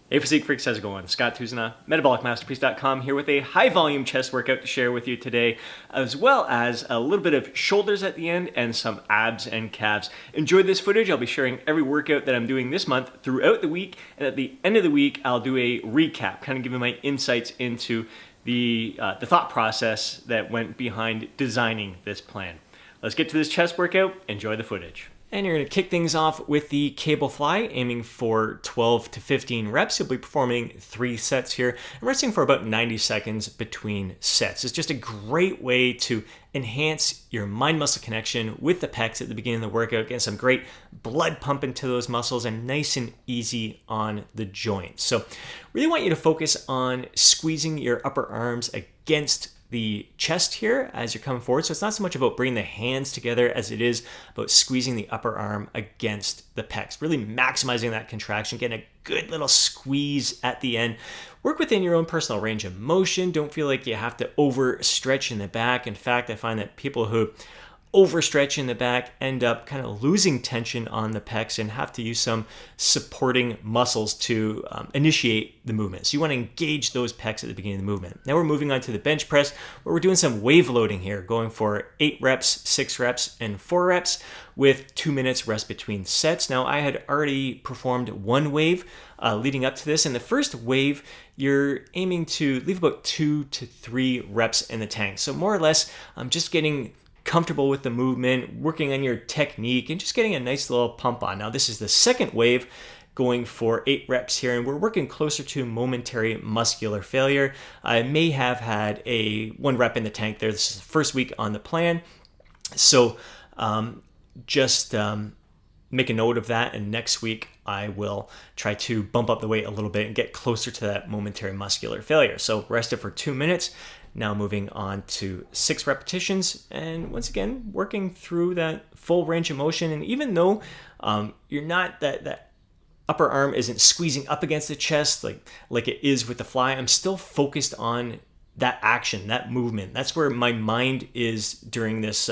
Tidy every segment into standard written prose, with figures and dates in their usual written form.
Hey Physique Freaks, how's it going? Scott Tuzana, MetabolicMasterpiece.com, here with a high volume chest workout to share with you today, as well as a little bit of shoulders at the end and some abs and calves. Enjoy this footage. I'll be sharing every workout that I'm doing this month throughout the week, and at the end of the week, I'll do a recap, kind of giving my insights into the thought process that went behind designing this plan. Let's get to this chest workout. Enjoy the footage. And you're going to kick things off with the cable fly, aiming for 12 to 15 reps. You'll be performing 3 sets here and resting for about 90 seconds between sets. It's just a great way to enhance your mind-muscle connection with the pecs at the beginning of the workout, getting some great blood pump into those muscles and nice and easy on the joints. So really want you to focus on squeezing your upper arms against the chest here as you're coming forward. So it's not so much about bringing the hands together as it is about squeezing the upper arm against the pecs, really maximizing that contraction, getting a good little squeeze at the end. Work within your own personal range of motion. Don't feel like you have to overstretch in the back. In fact, I find that people who overstretch in the back end up kind of losing tension on the pecs and have to use some supporting muscles to initiate the movement. So you want to engage those pecs at the beginning of the movement. Now we're moving on to the bench press, where we're doing some wave loading here, going for 8 reps, 6 reps, and 4 reps with 2 minutes rest between sets. Now I had already performed 1 wave leading up to this. In the first wave, you're aiming to leave about 2 to 3 reps in the tank. So more or less, just getting comfortable with the movement, working on your technique, and just getting a nice little pump on. Now this is the second wave, going for 8 reps here, and we're working closer to momentary muscular failure. I may have had a 1 rep in the tank there. This is the first week on the plan. So just make a note of that, and next week I will try to bump up the weight a little bit and get closer to that momentary muscular failure. So rested for 2 minutes. Now moving on to 6 repetitions, and once again working through that full range of motion. And even though you're not that upper arm isn't squeezing up against the chest like it is with the fly, I'm still focused on that action, that movement. That's where my mind is during this,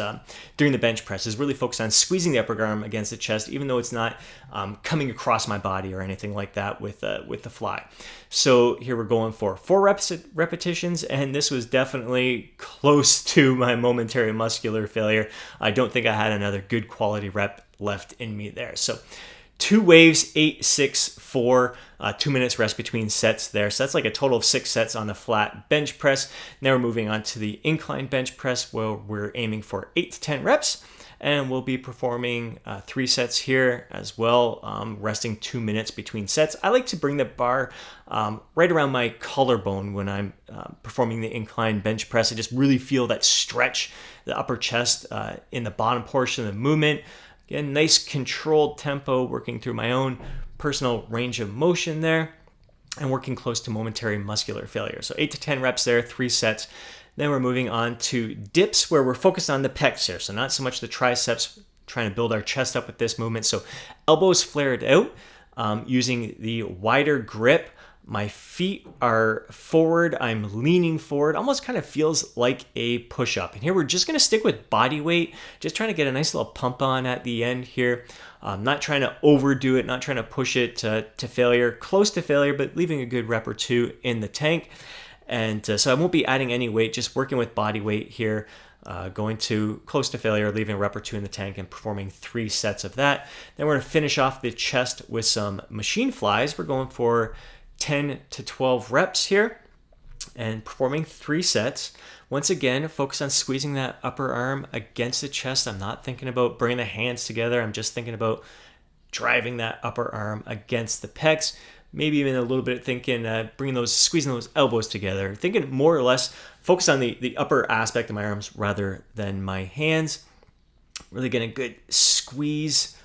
during the bench press, is really focused on squeezing the upper arm against the chest, even though it's not coming across my body or anything like that with the fly. So here we're going for 4 repetitions, and this was definitely close to my momentary muscular failure. I don't think I had another good quality rep left in me there. So 2 waves, 8, 6, 4, 2 minutes rest between sets there. So that's like a total of 6 sets on the flat bench press. Now we're moving on to the incline bench press, where we're aiming for 8 to 10 reps. And we'll be performing 3 sets here as well, resting 2 minutes between sets. I like to bring the bar right around my collarbone when I'm performing the incline bench press. I just really feel that stretch, the upper chest in the bottom portion of the movement. Again, nice controlled tempo, working through my own personal range of motion there and working close to momentary muscular failure. So 8 to 10 reps there, 3 sets. Then we're moving on to dips, where we're focused on the pecs here. So not so much the triceps, trying to build our chest up with this movement. So elbows flared out, using the wider grip. My feet are forward. I'm leaning forward. Almost kind of feels like a push-up. And here we're just going to stick with body weight, just trying to get a nice little pump on at the end here. Not trying to overdo it, not trying to push it to failure, close to failure, but leaving a good rep or 2 in the tank. And so I won't be adding any weight, just working with body weight here, going to close to failure, leaving a rep or 2 in the tank, and performing 3 sets of that. Then we're going to finish off the chest with some machine flies. We're going for 10 to 12 reps here and performing 3 sets. Once again, focus on squeezing that upper arm against the chest. I'm not thinking about bringing the hands together. I'm just thinking about driving that upper arm against the pecs. Maybe even a little bit thinking, squeezing those elbows together. Thinking more or less, focus on the upper aspect of my arms rather than my hands. Really getting a good squeeze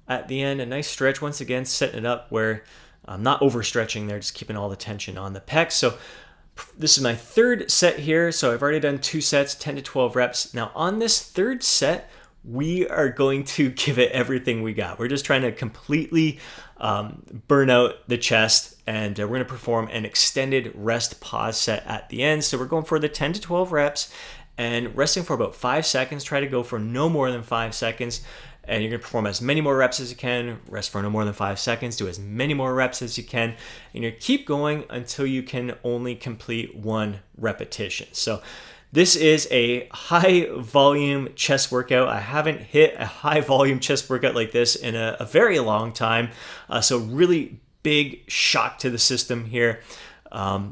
at the end. A nice stretch, once again, setting it up where I'm not overstretching there, just keeping all the tension on the pecs. So this is my 3rd set here. So I've already done 2 sets, 10 to 12 reps. Now on this 3rd set, we are going to give it everything we got. We're just trying to completely burn out the chest, and we're going to perform an extended rest pause set at the end. So we're going for the 10 to 12 reps and resting for about 5 seconds. Try to go for no more than 5 seconds. and you're going to perform as many more reps as you can, rest for no more than 5 seconds, do as many more reps as you can, and you keep going until you can only complete 1 repetition. So this is a high volume chest workout. I haven't hit a high volume chest workout like this in a very long time. So really big shock to the system here.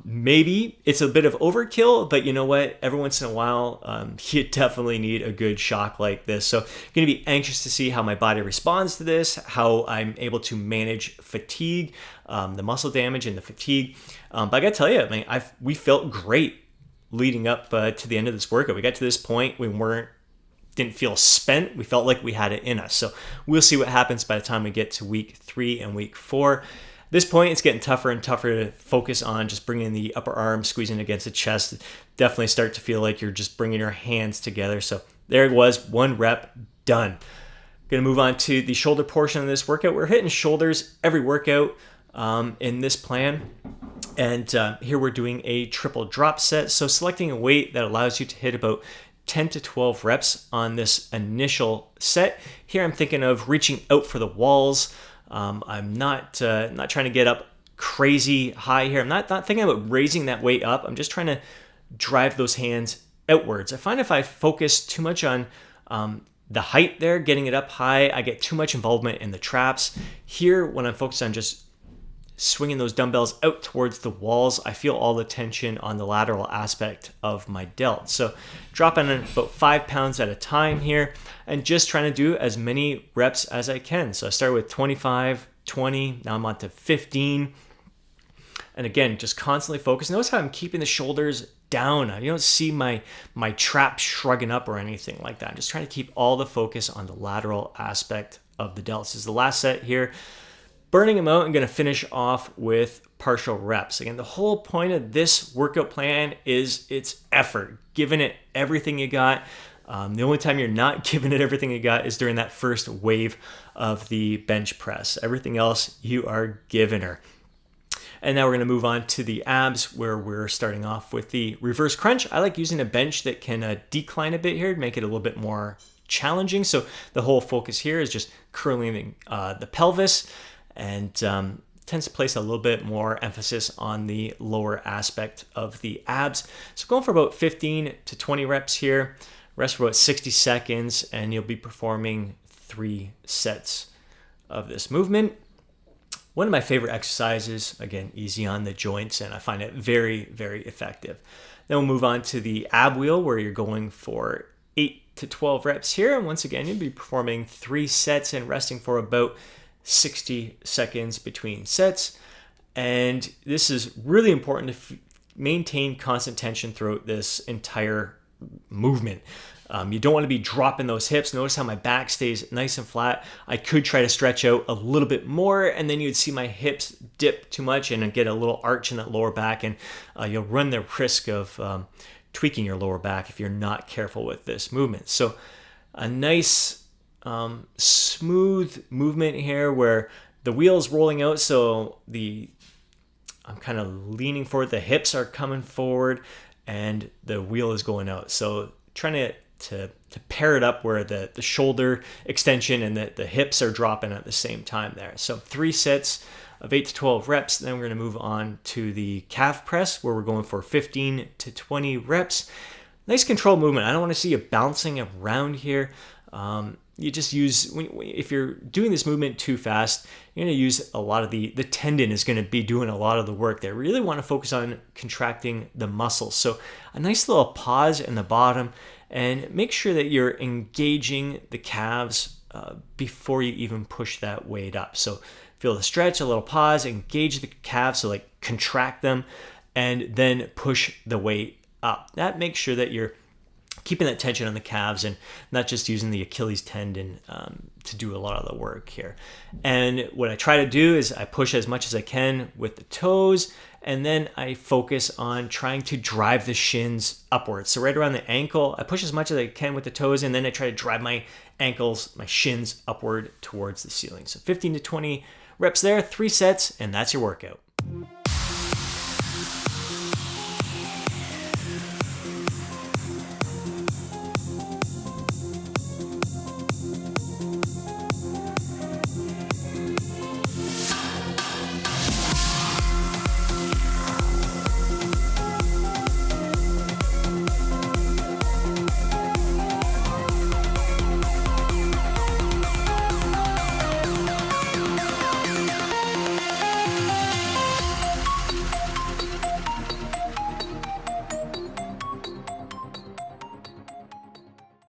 Maybe it's a bit of overkill, but you know what? Every once in a while, you definitely need a good shock like this. So I'm going to be anxious to see how my body responds to this, how I'm able to manage fatigue, the muscle damage and the fatigue. But I got to tell you, I mean, we felt great leading up to the end of this workout. We got to this point, we didn't feel spent. We felt like we had it in us. So we'll see what happens by the time we get to week 3 and week 4. At this point, it's getting tougher and tougher to focus on just bringing the upper arm, squeezing against the chest. Definitely start to feel like you're just bringing your hands together. So there it was, 1 rep, done. Going to move on to the shoulder portion of this workout. We're hitting shoulders every workout in this plan. And here we're doing a triple drop set. So selecting a weight that allows you to hit about 10 to 12 reps on this initial set. Here I'm thinking of reaching out for the walls. I'm not trying to get up crazy high here. I'm not thinking about raising that weight up. I'm just trying to drive those hands outwards. I find if I focus too much on the height there, getting it up high, I get too much involvement in the traps. Here, when I'm focused on just swinging those dumbbells out towards the walls, I feel all the tension on the lateral aspect of my delt. So dropping in about 5 pounds at a time here and just trying to do as many reps as I can. So I started with 25, 20, now I'm on to 15. And again, just constantly focus. Notice how I'm keeping the shoulders down. You don't see my trap shrugging up or anything like that. I'm just trying to keep all the focus on the lateral aspect of the delts. This is the last set here. Burning them out, I'm going to finish off with partial reps. Again, the whole point of this workout plan is it's effort, giving it everything you got. The only time you're not giving it everything you got is during that first wave of the bench press. Everything else you are giving her. And now we're going to move on to the abs, where we're starting off with the reverse crunch. I like using a bench that can decline a bit here to make it a little bit more challenging. So the whole focus here is just curling the pelvis, and tends to place a little bit more emphasis on the lower aspect of the abs. So going for about 15 to 20 reps here, rest for about 60 seconds, and you'll be performing 3 sets of this movement. One of my favorite exercises, again, easy on the joints, and I find it very, very effective. Then we'll move on to the ab wheel, where you're going for 8 to 12 reps here. And once again, you'll be performing 3 sets and resting for about 60 seconds between sets. And this is really important to maintain constant tension throughout this entire movement. You don't want to be dropping those hips. Notice how my back stays nice and flat. I could try to stretch out a little bit more, and then you'd see my hips dip too much and get a little arch in that lower back, and you'll run the risk of tweaking your lower back if you're not careful with this movement. So a nice smooth movement here where the wheel is rolling out, so I'm kind of leaning forward, the hips are coming forward, and the wheel is going out. So trying to pair it up where the shoulder extension and the hips are dropping at the same time there. So 3 sets of 8 to 12 reps. Then we're going to move on to the calf press, where we're going for 15 to 20 reps. Nice controlled movement. I don't want to see you bouncing around here. You just use, if you're doing this movement too fast, you're going to use a lot of the tendon is going to be doing a lot of the work there. Really want to focus on contracting the muscles. So a nice little pause in the bottom, and make sure that you're engaging the calves before you even push that weight up. So feel the stretch, a little pause, engage the calves, so like contract them, and then push the weight up. That makes sure that you're keeping that tension on the calves and not just using the Achilles tendon to do a lot of the work here. And what I try to do is I push as much as I can with the toes, and then I focus on trying to drive the shins upwards. So right around the ankle, I push as much as I can with the toes, and then I try to drive my ankles, my shins upward towards the ceiling. So 15 to 20 reps there, 3 sets, and that's your workout.